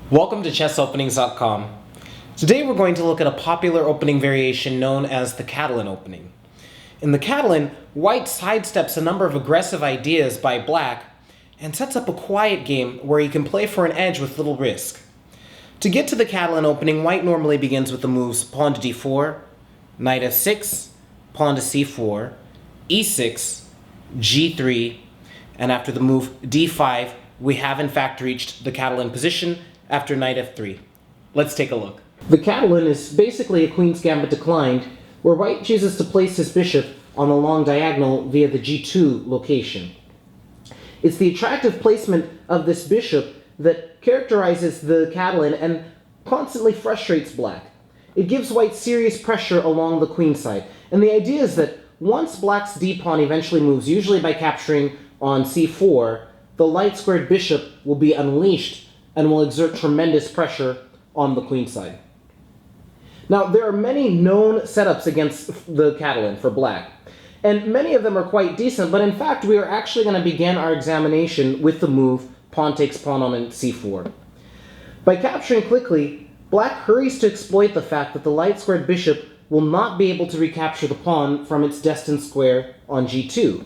Welcome to chessopenings.com. Today we're going to look at a popular opening variation known as the Catalan Opening. In the Catalan, white sidesteps a number of aggressive ideas by black and sets up a quiet game where he can play for an edge with little risk. To get to the Catalan Opening, white normally begins with the moves pawn to d4, knight f6, pawn to c4, e6, g3, and after the move d5, we have in fact reached the Catalan position after knight f3. Let's take a look. The Catalan is basically a Queen's Gambit declined, where white chooses to place his bishop on the long diagonal via the g2 location. It's the attractive placement of this bishop that characterizes the Catalan and constantly frustrates black. It gives white serious pressure along the queen side, and the idea is that once black's d-pawn eventually moves, usually by capturing on c4, the light-squared bishop will be unleashed and will exert tremendous pressure on the queen side. Now, there are many known setups against the Catalan for black, and many of them are quite decent, but in fact we are actually going to begin our examination with the move pawn takes pawn on c4. By capturing quickly, black hurries to exploit the fact that the light-squared bishop will not be able to recapture the pawn from its destined square on g2.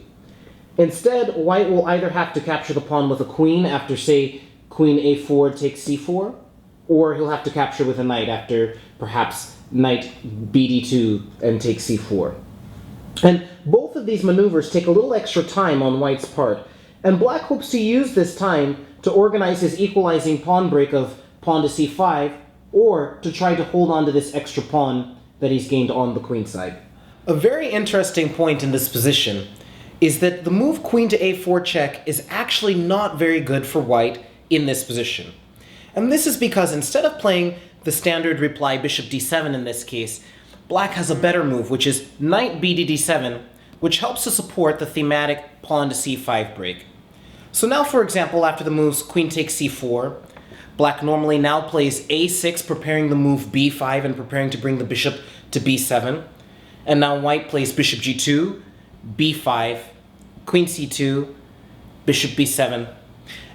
Instead, white will either have to capture the pawn with a queen after, say, queen a4 takes c4, or he'll have to capture with a knight after perhaps knight bd2 and takes c4. And both of these maneuvers take a little extra time on white's part, and black hopes to use this time to organize his equalizing pawn break of pawn to c5, or to try to hold on to this extra pawn that he's gained on the queen side. A very interesting point in this position is that the move queen to a4 check is actually not very good for white in this position. And this is because instead of playing the standard reply bishop d7 in this case, black has a better move, which is knight bd7, which helps to support the thematic pawn to c5 break. So now, for example, after the moves queen takes c4, black normally now plays a6, preparing the move b5 and preparing to bring the bishop to b7. And now white plays bishop g2, b5, queen c2, bishop b7.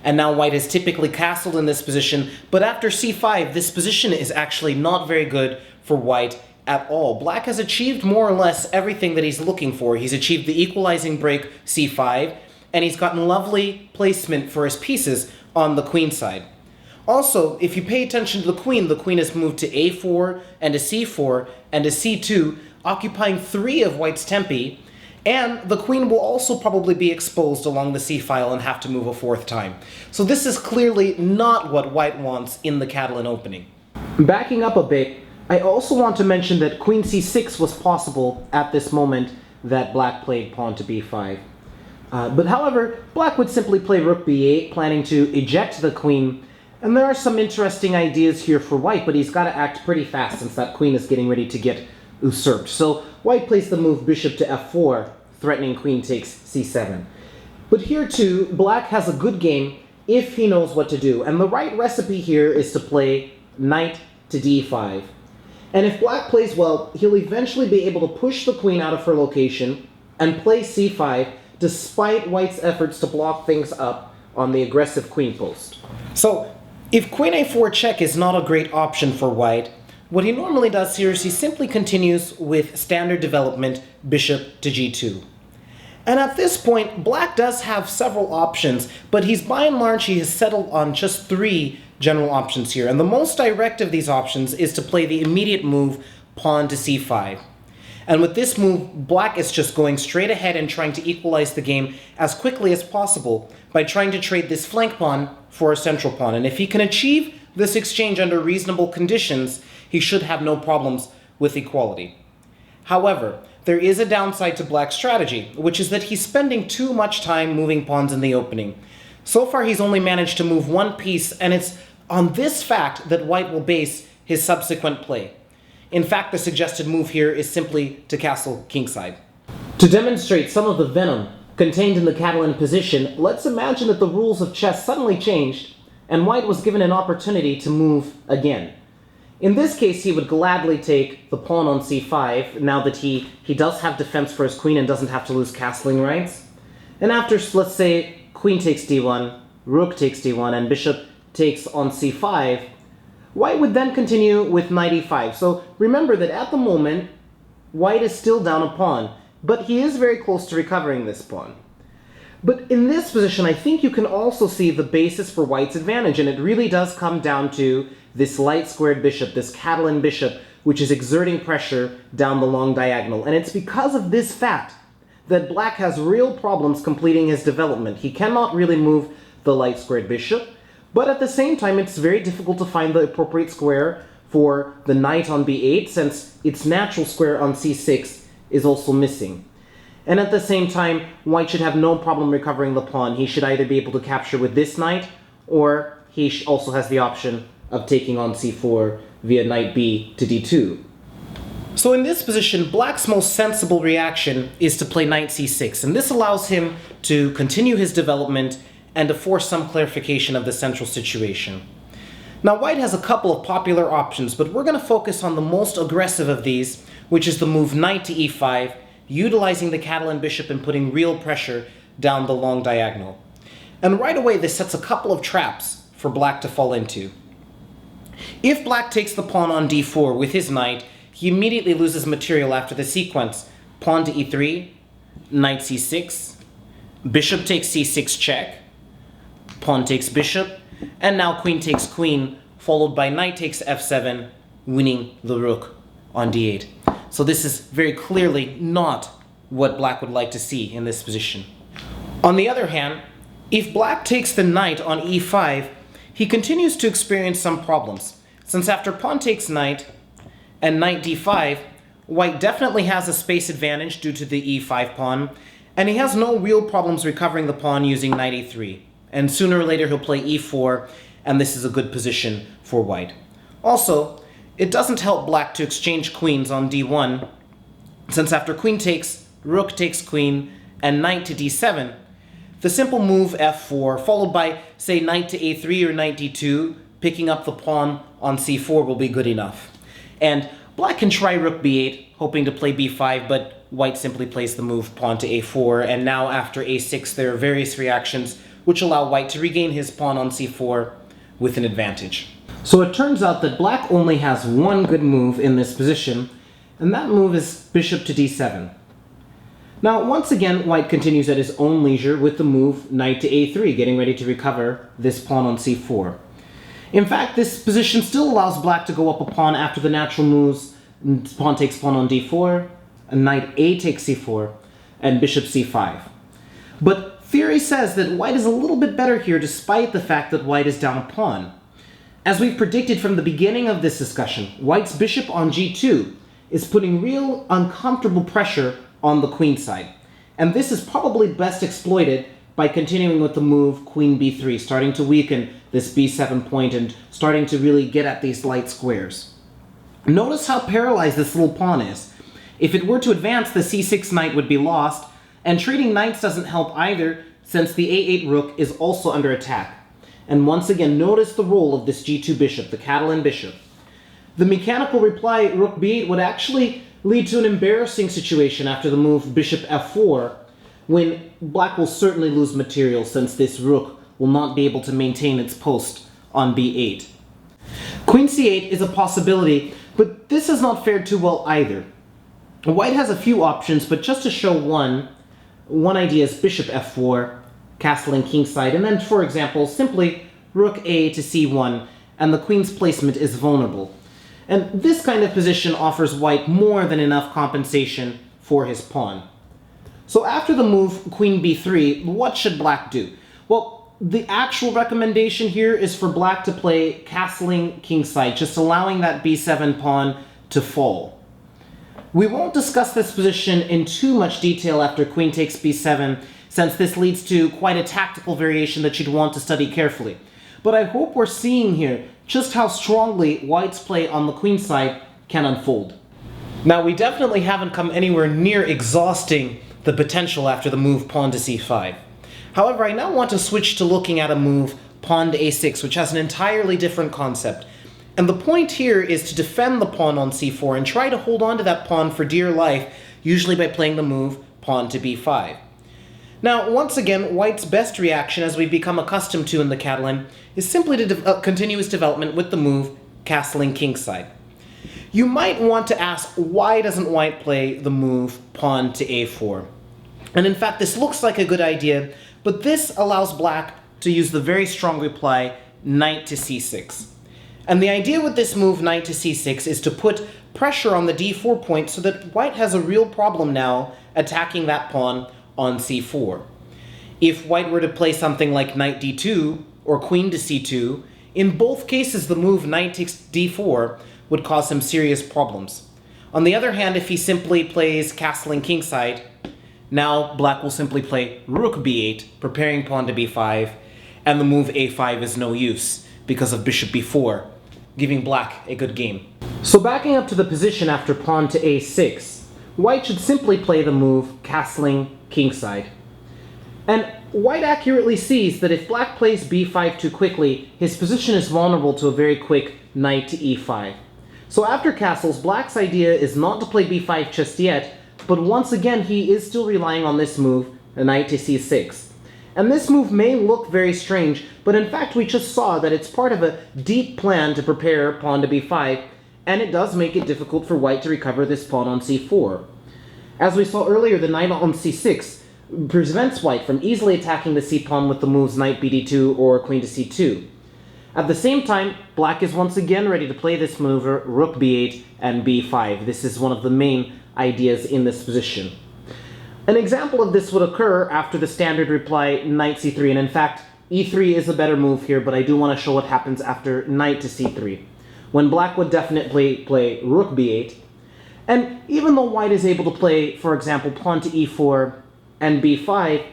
And now white has typically castled in this position, but after c5, this position is actually not very good for white at all. Black has achieved more or less everything that he's looking for. He's achieved the equalizing break c5, and he's gotten lovely placement for his pieces on the queen side. Also, if you pay attention to the queen has moved to a4 and to c4 and to c2, occupying 3 of white's tempi, and the queen will also probably be exposed along the c-file and have to move a 4th time. So this is clearly not what white wants in the Catalan Opening. Backing up a bit, I also want to mention that queen c6 was possible at this moment that black played pawn to b5. But however, black would simply play rook b8, planning to eject the queen, and there are some interesting ideas here for white, but he's got to act pretty fast since that queen is getting ready to get usurped. So white plays the move bishop to f4, threatening queen takes c7. But here too, black has a good game if he knows what to do, and the right recipe here is to play knight to d5. And if black plays well, he'll eventually be able to push the queen out of her location and play c5 despite white's efforts to block things up on the aggressive queen post. So if queen a4 check is not a great option for white, what he normally does here is he simply continues with standard development bishop to g2. And at this point, black does have several options, but he has settled on just 3 general options here. And the most direct of these options is to play the immediate move pawn to c5. And with this move, black is just going straight ahead and trying to equalize the game as quickly as possible by trying to trade this flank pawn for a central pawn. And if he can achieve this exchange under reasonable conditions, he should have no problems with equality. However, there is a downside to black's strategy, which is that he's spending too much time moving pawns in the opening. So far he's only managed to move 1 piece, and it's on this fact that white will base his subsequent play. In fact, the suggested move here is simply to castle kingside. To demonstrate some of the venom contained in the Catalan position, let's imagine that the rules of chess suddenly changed and white was given an opportunity to move again. In this case, he would gladly take the pawn on c5, now that he does have defense for his queen and doesn't have to lose castling rights. And after, let's say, queen takes d1, rook takes d1, and bishop takes on c5, white would then continue with knight e5. So remember that at the moment, white is still down a pawn, but he is very close to recovering this pawn. But in this position, I think you can also see the basis for white's advantage, and it really does come down to this light-squared bishop, this Catalan bishop, which is exerting pressure down the long diagonal. And it's because of this fact that black has real problems completing his development. He cannot really move the light-squared bishop, but at the same time, it's very difficult to find the appropriate square for the knight on b8, since its natural square on c6 is also missing. And at the same time, white should have no problem recovering the pawn. He should either be able to capture with this knight, or he also has the option of taking on c4 via knight b to d2. So in this position, black's most sensible reaction is to play knight c6, and this allows him to continue his development and to force some clarification of the central situation. Now white has a couple of popular options, but we're going to focus on the most aggressive of these, which is the move knight to e5, utilizing the Catalan bishop and putting real pressure down the long diagonal. And right away this sets a couple of traps for black to fall into. If black takes the pawn on d4 with his knight, he immediately loses material after the sequence. Pawn to e3, knight c6, bishop takes c6 check, pawn takes bishop, and now queen takes queen, followed by knight takes f7, winning the rook on d8. So this is very clearly not what black would like to see in this position. On the other hand, if black takes the knight on e5, he continues to experience some problems, since after pawn takes knight and knight d5, white definitely has a space advantage due to the e5 pawn, and he has no real problems recovering the pawn using knight e3. And sooner or later he'll play e4, and this is a good position for white. Also, it doesn't help black to exchange queens on d1, since after queen takes, rook takes queen, and knight to d7, the simple move f4, followed by, say, knight to a3 or knight d2, picking up the pawn on c4 will be good enough. And black can try rook b8, hoping to play b5, but white simply plays the move pawn to a4, and now after a6 there are various reactions which allow white to regain his pawn on c4 with an advantage. So it turns out that black only has one good move in this position, and that move is bishop to d7. Now once again white continues at his own leisure with the move knight to a3, getting ready to recover this pawn on c4. In fact, this position still allows black to go up a pawn after the natural moves pawn takes pawn on d4, and knight a takes c4, and bishop c5. But theory says that white is a little bit better here despite the fact that white is down a pawn. As we've predicted from the beginning of this discussion, white's bishop on g2 is putting real uncomfortable pressure on the queen side. And this is probably best exploited by continuing with the move queen b3, starting to weaken this b7 point and starting to really get at these light squares. Notice how paralyzed this little pawn is. If it were to advance, the c6 knight would be lost, and trading knights doesn't help either, since the a8 rook is also under attack. And once again, notice the role of this g2 bishop, the Catalan bishop. The mechanical reply, rook b8, would actually lead to an embarrassing situation after the move bishop f4, when black will certainly lose material since this rook will not be able to maintain its post on b8. Queen c8 is a possibility, but this has not fared too well either. White has a few options, but just to show one idea is bishop f4, castling kingside, and then, for example, simply rook a to c1, and the queen's placement is vulnerable. And this kind of position offers white more than enough compensation for his pawn. So after the move queen b3, what should black do? Well, the actual recommendation here is for black to play castling kingside, just allowing that b7 pawn to fall. We won't discuss this position in too much detail after queen takes b7, since this leads to quite a tactical variation that you'd want to study carefully. But I hope we're seeing here just how strongly white's play on the queen side can unfold. Now, we definitely haven't come anywhere near exhausting the potential after the move pawn to c5. However, I now want to switch to looking at a move pawn to a6, which has an entirely different concept. And the point here is to defend the pawn on c4 and try to hold on to that pawn for dear life, usually by playing the move pawn to b5. Now, once again, white's best reaction, as we've become accustomed to in the Catalan, is simply to continue his development with the move castling kingside. You might want to ask, why doesn't white play the move pawn to a4? And in fact, this looks like a good idea, but this allows black to use the very strong reply, knight to c6. And the idea with this move, knight to c6, is to put pressure on the d4 point so that white has a real problem now attacking that pawn on c4. If white were to play something like knight d2 or queen to c2, in both cases the move knight takes d4 would cause some serious problems. On the other hand, if he simply plays castling kingside, now black will simply play rook b8, preparing pawn to b5, and the move a5 is no use because of bishop b4, giving black a good game. So backing up to the position after pawn to a6, white should simply play the move castling kingside. And white accurately sees that if black plays b5 too quickly, his position is vulnerable to a very quick knight to e5. So after castles, black's idea is not to play b5 just yet, but once again he is still relying on this move, a knight to c6. And this move may look very strange, but in fact we just saw that it's part of a deep plan to prepare pawn to b5, and it does make it difficult for white to recover this pawn on c4. As we saw earlier, the knight on c6 prevents white from easily attacking the c-pawn with the moves knight bd2 or queen to c2. At the same time, black is once again ready to play this maneuver, rook b8 and b5. This is one of the main ideas in this position. An example of this would occur after the standard reply knight c3, and in fact, e3 is a better move here, but I do want to show what happens after knight to c3, when black would definitely play rook b8. And even though white is able to play, for example, pawn to e4 and b5,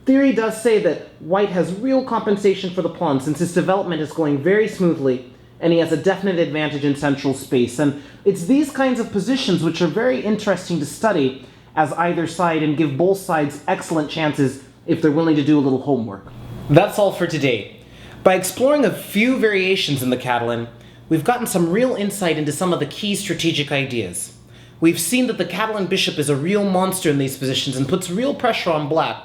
theory does say that white has real compensation for the pawn since his development is going very smoothly and he has a definite advantage in central space. And it's these kinds of positions which are very interesting to study as either side and give both sides excellent chances if they're willing to do a little homework. That's all for today. By exploring a few variations in the Catalan, we've gotten some real insight into some of the key strategic ideas. We've seen that the Catalan bishop is a real monster in these positions and puts real pressure on black,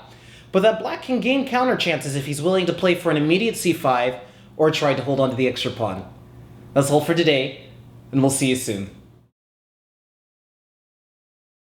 but that black can gain counter chances if he's willing to play for an immediate c5 or try to hold on to the extra pawn. That's all for today, and we'll see you soon.